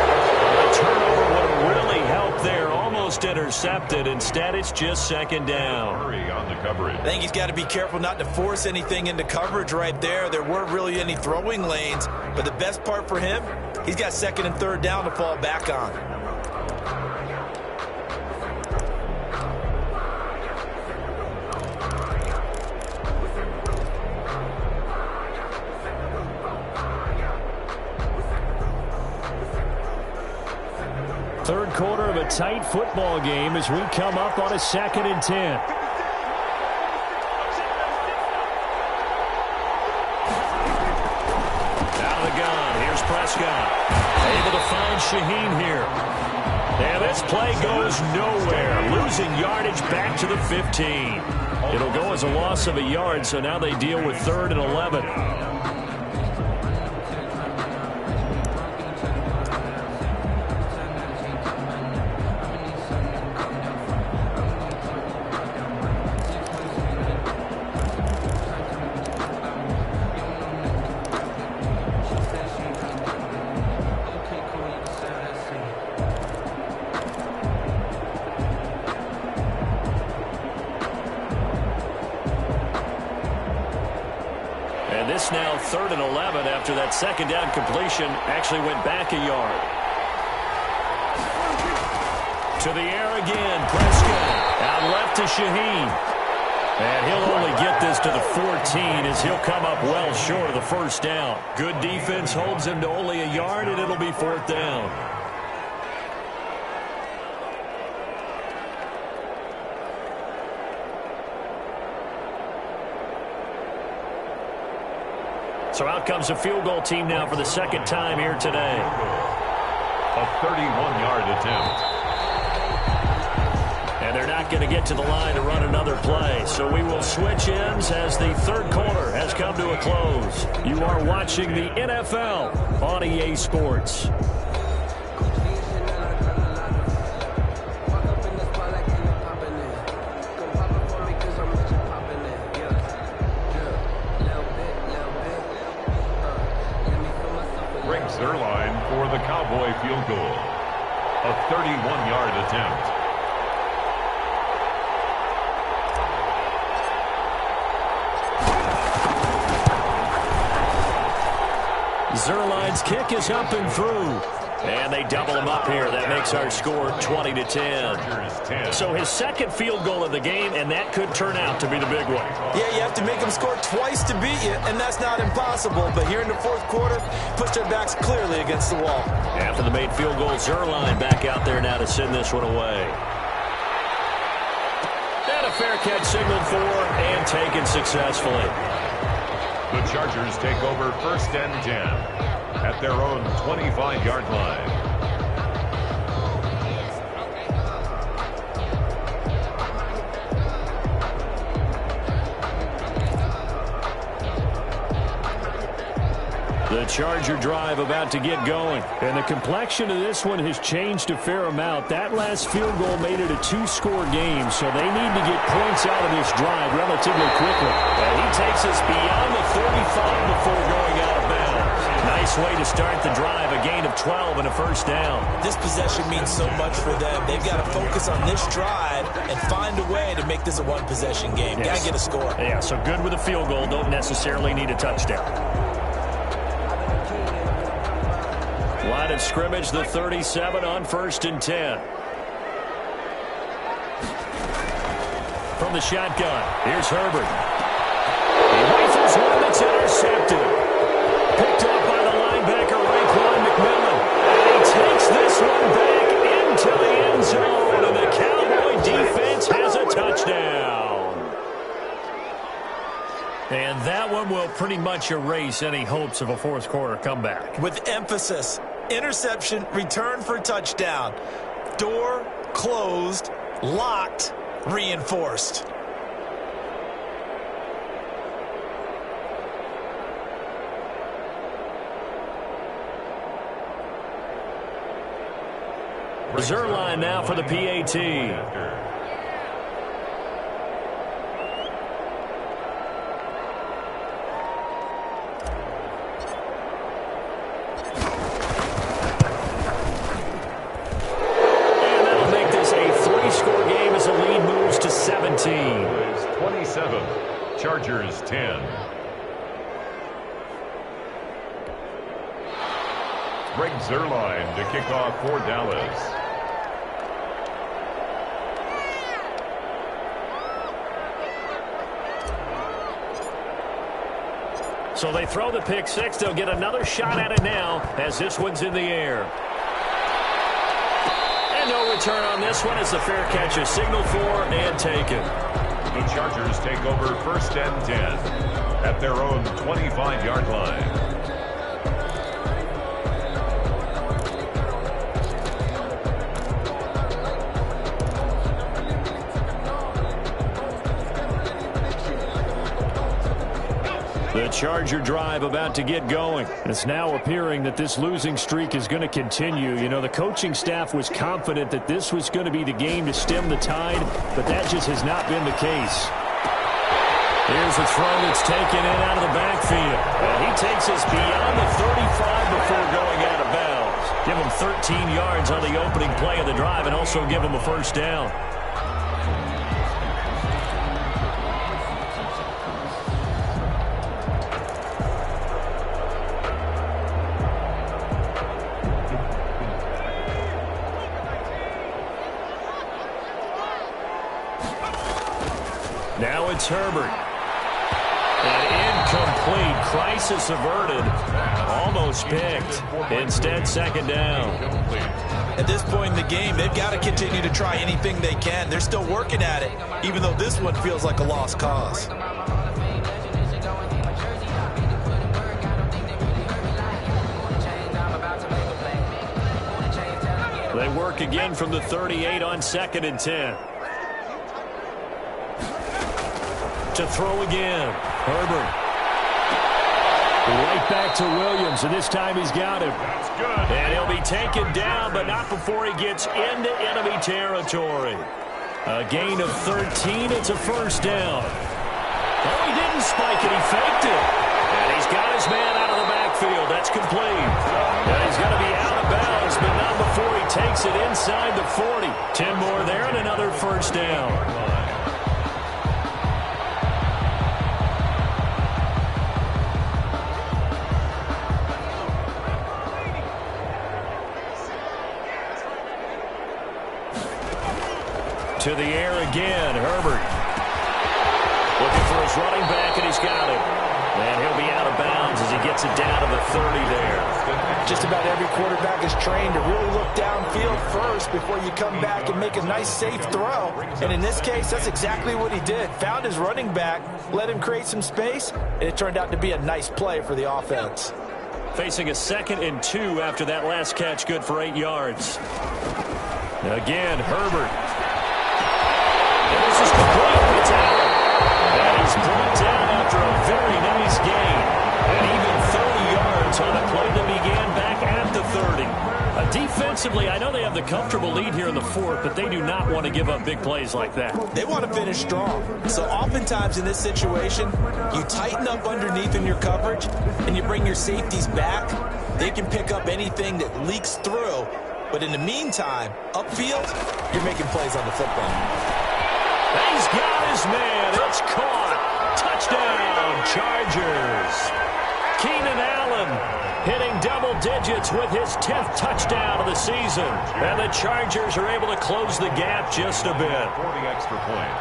A turnover would have really helped there. Almost intercepted. Instead, it's just 2nd down. Hurry on the coverage. I think he's got to be careful not to force anything into coverage right there. There weren't really any throwing lanes. But the best part for him, he's got 2nd and 3rd down to fall back on. Third quarter of a tight football game as we come up on a 2nd and 10. Out of the gun. Here's Prescott. Able to find Shaheen here. And this play goes nowhere. Losing yardage back to the 15. It'll go as a loss of a yard, so now they deal with 3rd and 11. This now 3rd and 11 after that 2nd down completion actually went back a yard. To the air again. Prescott out left to Shaheen. And he'll only get this to the 14 as he'll come up well short of the first down. Good defense holds him to only a yard, and it'll be fourth down. So out comes a field goal team now for the second time here today. A 31-yard attempt. And they're not going to get to the line to run another play. So we will switch ends as the third quarter has come to a close. You are watching the NFL on EA Sports. Zerline for the Cowboy field goal. A 31-yard attempt. Zerline's kick is up and through. And they double him up here. That makes our score 20-10. So his second field goal of the game, and that could turn out to be the big one. Yeah, you have to make them score twice to beat you, and that's not impossible. But here in the fourth quarter, push their backs clearly against the wall. After the made field goal, Zerline back out there now to send this one away. And a fair catch signaled for and taken successfully. The Chargers take over first and 10. At their own 25-yard line. The Charger drive about to get going. And the complexion of this one has changed a fair amount. That last field goal made it a two-score game, so they need to get points out of this drive relatively quickly. And he takes us beyond the 35 before going out of bounds. Nice way to start the drive, a gain of 12 and a first down. This possession means so much for them. They've got to focus on this drive and find a way to make this a one-possession game. Yes. Got to get a score. Yeah, so good with a field goal. Don't necessarily need a touchdown. Line of scrimmage, the 37 on first and 10. From the shotgun, here's Herbert. He rifles one that's intercepted. Picked up by the linebacker, Raekwon McMillan. And he takes this one back into the end zone. And the Cowboy defense has a touchdown. And that one will pretty much erase any hopes of a fourth quarter comeback. With emphasis, interception, return for touchdown. Door closed, locked, reinforced. Zerline now for the PAT. And that'll make this a three-score game as the lead moves to 17. It's 27, Chargers 10. Greg Zerline to kick off for Dallas. So they throw the pick six. They'll get another shot at it now as this one's in the air. And no return on this one as the fair catch is signaled for and taken. The Chargers take over first and 10 at their own 25-yard line. The Charger drive about to get going. It's now appearing that this losing streak is going to continue. You know, the coaching staff was confident that this was going to be the game to stem the tide, but that just has not been the case. Here's a throw that's taken in out of the backfield. And he takes us beyond the 35 before going out of bounds. Give him 13 yards on the opening play of the drive and also give him a first down. It's Herbert. An incomplete. Crisis averted. Almost picked. Instead, second down. At this point in the game, they've got to continue to try anything they can. They're still working at it, even though this one feels like a lost cause. They work again from the 38 on 2nd and 10. To throw again. Herbert. Right back to Williams, and this time he's got him. That's good. And he'll be taken down, but not before he gets into enemy territory. A gain of 13. It's a first down. Oh, he didn't spike it. He faked it. And he's got his man out of the backfield. That's complete. And he's going to be out of bounds, but not before he takes it inside the 40. 10 more there and another first down. To the air again, Herbert. Looking for his running back, and he's got him. And he'll be out of bounds as he gets it down to the 30 there. Just about every quarterback is trained to really look downfield first before you come back and make a nice, safe throw. And in this case, that's exactly what he did. Found his running back, let him create some space, and it turned out to be a nice play for the offense. Facing a 2nd and 2 after that last catch, good for 8 yards. Again, Herbert. And this is complete. It's Allen. And he's brought down after a very nice gain. And even 30 yards on a play that began back at the 30. Defensively, I know they have the comfortable lead here in the 4th, but they do not want to give up big plays like that. They want to finish strong. So oftentimes in this situation, you tighten up underneath in your coverage, and you bring your safeties back. They can pick up anything that leaks through. But in the meantime, upfield, you're making plays on the football. He's got his man. It's caught. Touchdown, Chargers. Keenan Allen hitting double digits with his 10th touchdown of the season. And the Chargers are able to close the gap just a bit. For the extra point.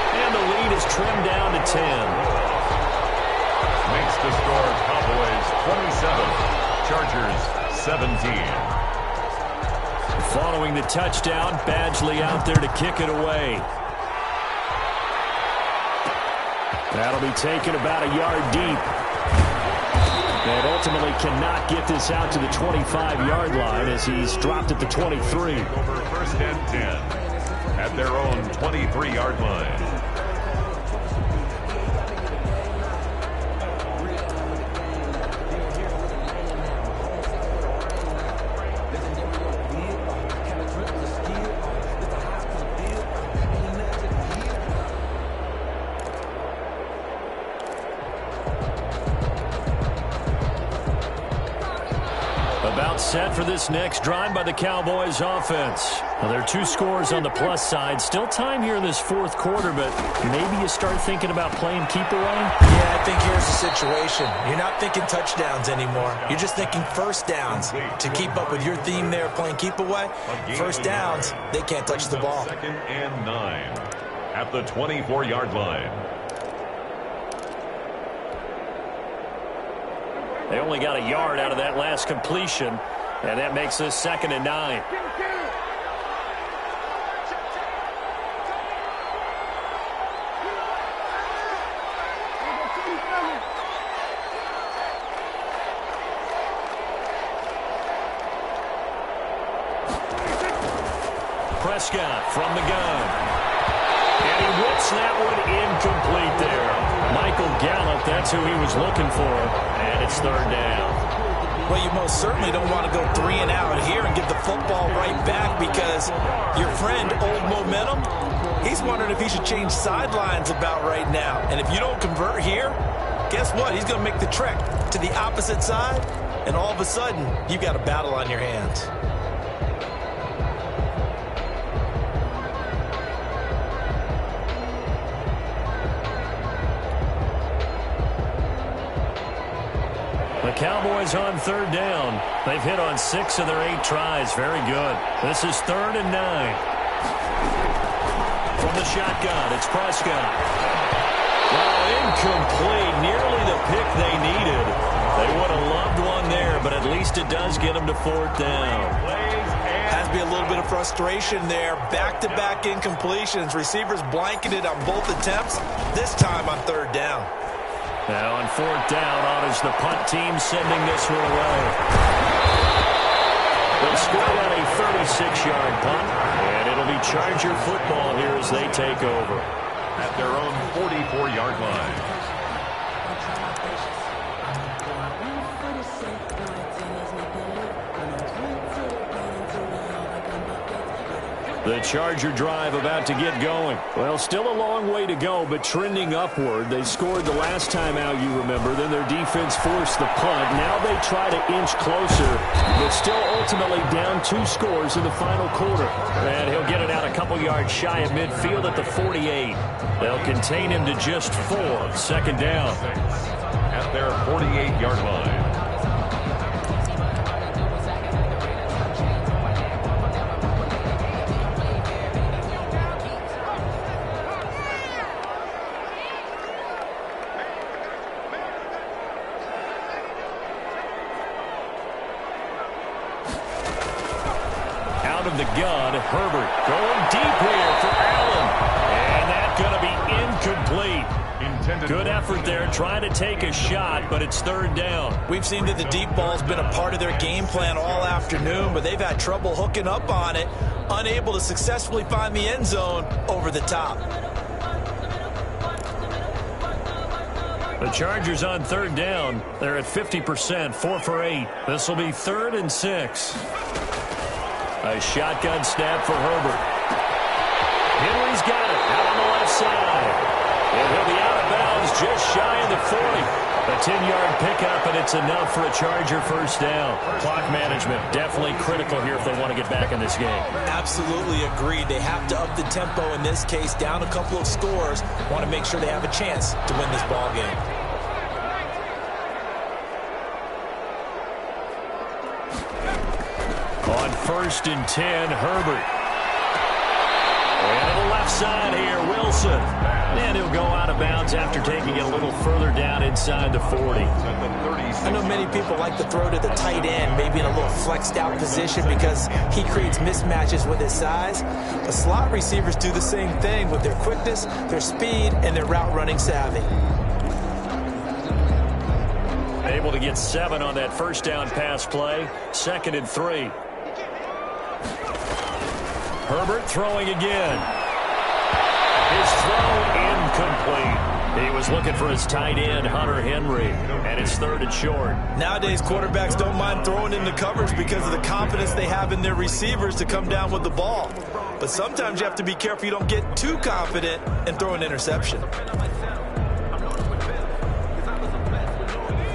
And the lead is trimmed down to 10. Makes the score Cowboys 27, Chargers 17. Following the touchdown, Badgley out there to kick it away. That'll be taken about a yard deep. And ultimately cannot get this out to the 25-yard line as he's dropped at the 23. Over 1st and 10 at their own 23-yard line. Set for this next drive by the Cowboys offense. Well, there are 2 scores on the plus side. Still time here in this 4th quarter, but maybe you start thinking about playing keep away? Yeah, I think here's the situation. You're not thinking touchdowns anymore. You're just thinking first downs. To keep up with your theme there, playing keep away, first downs, they can't touch the ball. 2nd and 9 at the 24-yard line. They only got a yard out of that last completion, and that makes this 2nd and 9. Prescott from the gun. And he whips that one incomplete there. Michael Gallup, that's who he was looking for. And it's 3rd down. Well, you most certainly don't want to go 3 and out here and give the football right back because your friend, Old Momentum, he's wondering if he should change sidelines about right now. And if you don't convert here, guess what? He's going to make the trek to the opposite side, and all of a sudden, you've got a battle on your hands. The Cowboys on 3rd down. They've hit on 6 of their 8 tries. Very good. This is 3rd and 9. from the shotgun. It's Prescott. Oh, incomplete. Nearly the pick they needed. They would have loved one there, but at least it does get them to 4th down. Has to be a little bit of frustration there. Back-to-back incompletions. Receivers blanketed on both attempts, this time on 3rd down. Now on 4th down, Otto's the punt team sending this one away. They'll score on a 36-yard punt, and it'll be Charger football here as they take over. At their own 44-yard line. The Charger drive about to get going. Well, still a long way to go, but trending upward. They scored the last time out, you remember. Then their defense forced the punt. Now they try to inch closer, but still ultimately down 2 scores in the final quarter. And he'll get it out a couple yards shy of midfield at the 48. They'll contain him to just 4. 2nd down. At their 48-yard line. Of the gun, Herbert going deep here for Allen. And that's going to be incomplete. Good effort there, trying to take a shot, but it's 3rd down. We've seen that the deep ball's been a part of their game plan all afternoon, but they've had trouble hooking up on it, unable to successfully find the end zone over the top. The Chargers on 3rd down. They're at 50%, 4 for 8. This will be 3rd and 6. A shotgun snap for Herbert. Henry's got it out on the left side. And he'll be out of bounds just shy of the 40. A 10-yard pickup, and it's enough for a Charger 1st down. Clock management definitely critical here if they want to get back in this game. Absolutely agreed. They have to up the tempo in this case, down a couple of scores. Want to make sure they have a chance to win this ball game. On 1st and 10, Herbert. And to the left side here, Wilson. And he'll go out of bounds after taking it a little further down inside the 40. I know many people like to throw to the tight end, maybe in a little flexed out position because he creates mismatches with his size. The slot receivers do the same thing with their quickness, their speed, and their route running savvy. Able to get 7 on that 1st down pass play. 2nd and 3. Herbert throwing again. His throw incomplete. He was looking for his tight end, Hunter Henry, and it's 3rd and short. Nowadays, quarterbacks don't mind throwing into coverage because of the confidence they have in their receivers to come down with the ball. But sometimes you have to be careful you don't get too confident and throw an interception.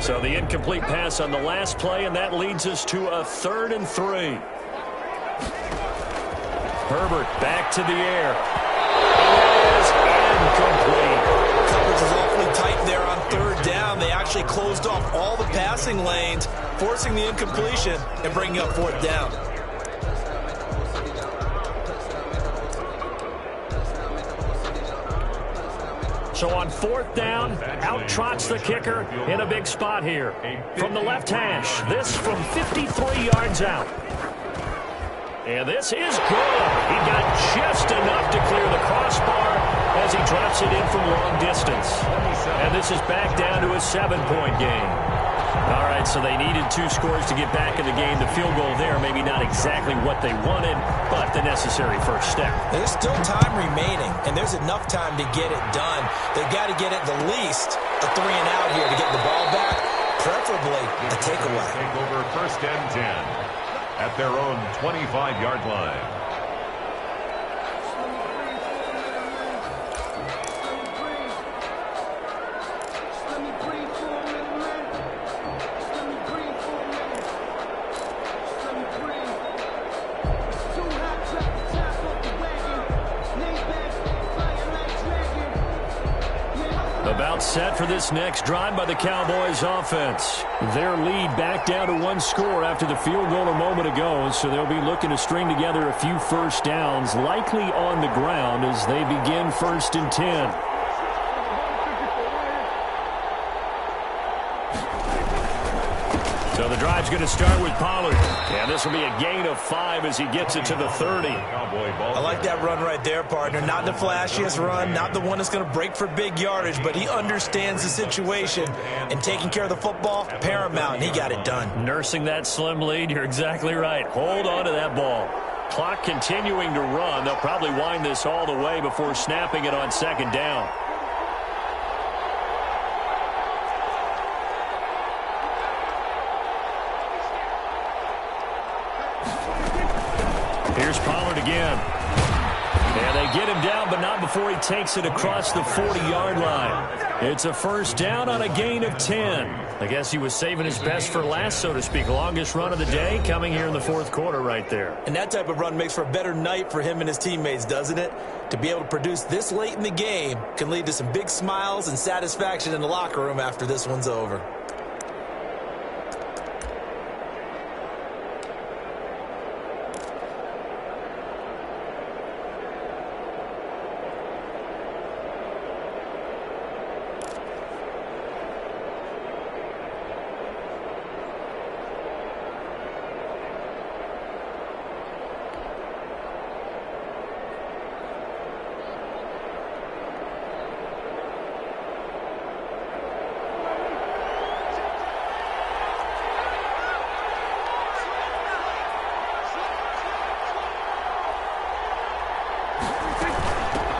So the incomplete pass on the last play, and that leads us to a 3rd and 3. Herbert back to the air. It is incomplete. Coverage is awfully tight there on 3rd down. They actually closed off all the passing lanes, forcing the incompletion and bringing up 4th down. So on 4th down, out trots the kicker in a big spot here. From the left hash, this from 53 yards out. And this is good. He got just enough to clear the crossbar as he drops it in from long distance. And this is back down to a 7-point game. All right, so they needed 2 scores to get back in the game. The field goal there, maybe not exactly what they wanted, but the necessary first step. There's still time remaining, and there's enough time to get it done. They've got to get at the least a 3 and out here to get the ball back, preferably a takeaway. Take over 1st and 10 at their own 25-yard line. About set for this next drive by the Cowboys offense. Their lead back down to one score after the field goal a moment ago, so they'll be looking to string together a few first downs, likely on the ground as they begin 1st and 10. So the drive's going to start with Pollard. And this will be a gain of 5 as he gets it to the 30. I like that run right there, partner. Not the flashiest run, not the one that's going to break for big yardage, but he understands the situation, and taking care of the football, paramount, and he got it done. Nursing that slim lead, you're exactly right. Hold on to that ball. Clock continuing to run. They'll probably wind this all the way before snapping it on 2nd down. Here's Pollard again. And they get him down, but not before he takes it across the 40-yard line. It's a 1st down on a gain of 10. I guess he was saving his best for last, so to speak. Longest run of the day coming here in the 4th quarter right there. And that type of run makes for a better night for him and his teammates, doesn't it? To be able to produce this late in the game can lead to some big smiles and satisfaction in the locker room after this one's over.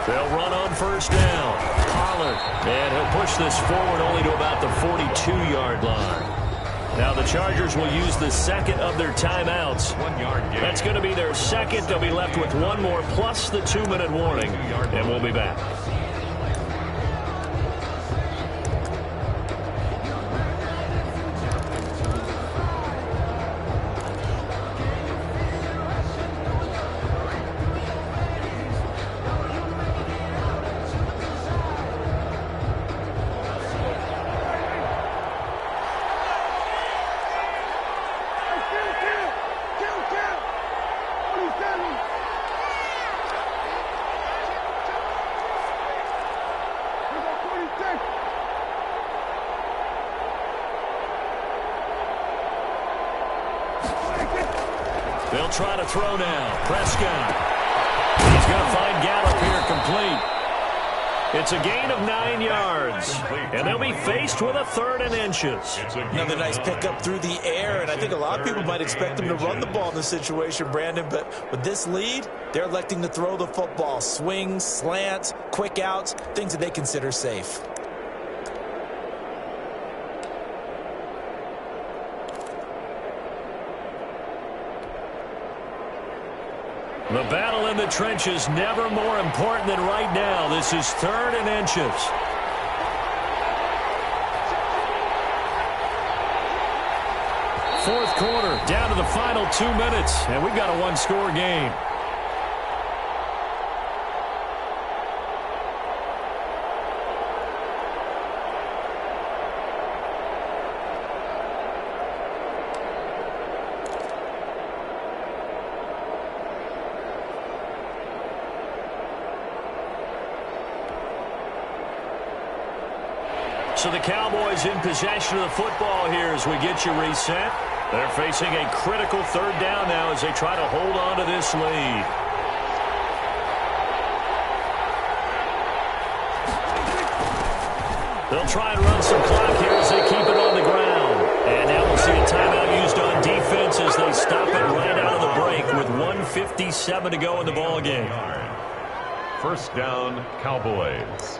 They'll run on 1st down. Pollard. And he'll push this forward only to about the 42-yard line. Now the Chargers will use the 2nd of their timeouts. 1 yard gain. That's going to be their 2nd. They'll be left with 1 more plus the 2-minute warning. And we'll be back. They'll try to throw now. Prescott. He's going to find Gallup here complete. It's a gain of 9 yards. And they'll be faced with a 3rd and inches. Another nice pickup through the air, and I think a lot of people might expect them to run the ball in this situation, Brandon, but with this lead, they're electing to throw the football. Swings, slants, quick outs, things that they consider safe. The battle in the trenches never more important than right now. This is 3rd and inches. Fourth quarter, down to the final 2 minutes, and we've got a 1-score game. So the Cowboys in possession of the football here as we get you reset. They're facing a critical 3rd down now as they try to hold on to this lead. They'll try and run some clock here as they keep it on the ground. And now we'll see a timeout used on defense as they stop it right out of the break with 1:57 to go in the ballgame. 1st down, Cowboys.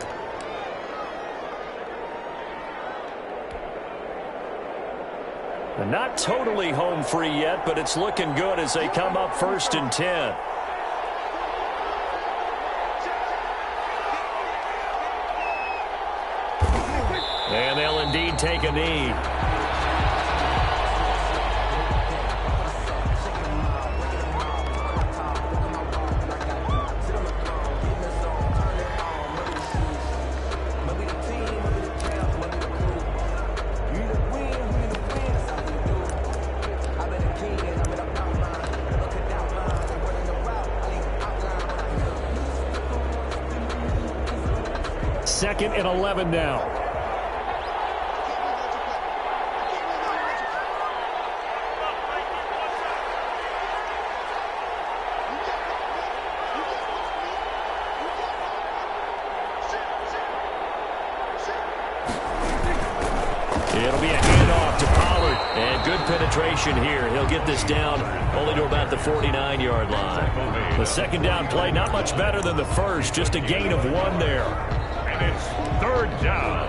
Not totally home free yet, but it's looking good as they come up 1st and 10. And they'll indeed take a knee. 2nd and 11 now. It'll be a handoff to Pollard. And good penetration here. He'll get this down only to about the 49-yard line. The second down play, not much better than the first. Just a gain of 1 there. And it's 3rd down.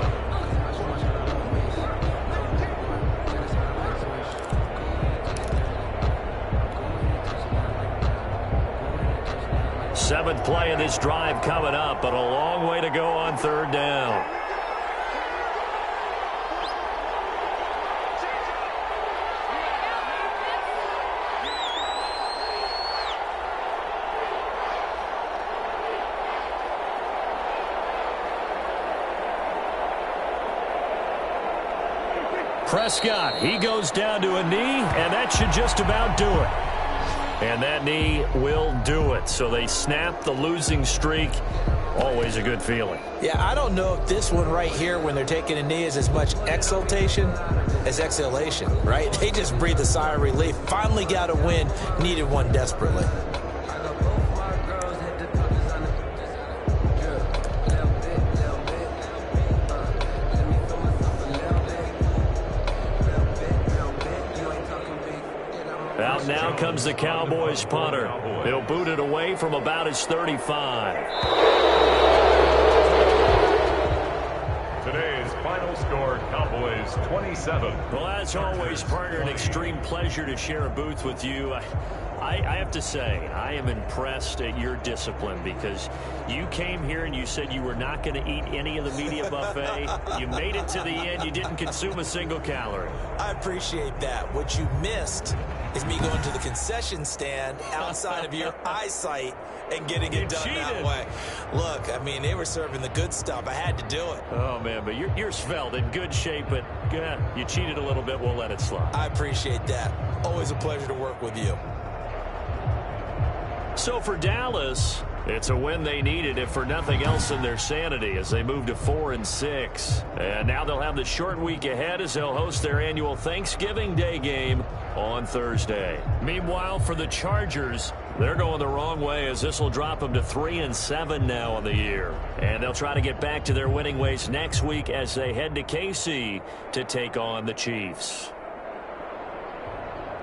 Seventh play of this drive coming up, but a long way to go on 3rd down. Prescott, he goes down to a knee, and that should just about do it. And that knee will do it. So they snap the losing streak. Always a good feeling. Yeah, I don't know if this one right here, when they're taking a knee, is as much exultation as exhalation, right? They just breathe a sigh of relief. Finally got a win. Needed one desperately. Out now comes the Cowboys punter. He'll boot it away from about his 35. Today's final score, Cowboys 27. Well, as always, partner, an extreme pleasure to share a booth with you. I have to say, I am impressed at your discipline, because you came here and you said you were not going to eat any of the media buffet. You made it to the end. You didn't consume a single calorie. I appreciate that. What you missed is me going to the concession stand outside of your eyesight and getting it done that way. Look, I mean, they were serving the good stuff. I had to do it. Oh, man, but you're svelte, in good shape, but you cheated a little bit. We'll let it slide. I appreciate that. Always a pleasure to work with you. So for Dallas, it's a win they needed, if for nothing else, in their sanity, as they move to 4-6. And now they'll have the short week ahead as they'll host their annual Thanksgiving Day game on Thursday. Meanwhile, for the Chargers, they're going the wrong way, as this will drop them to 3-7 now on the year. And they'll try to get back to their winning ways next week as they head to KC to take on the Chiefs.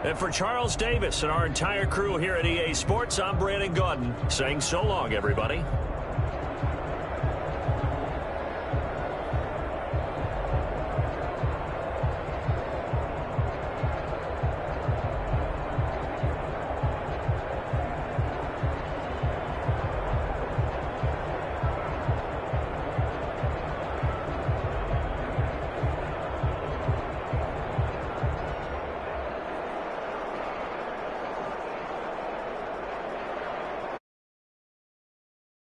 And for Charles Davis and our entire crew here at EA Sports, I'm Brandon Gaudin saying so long, everybody.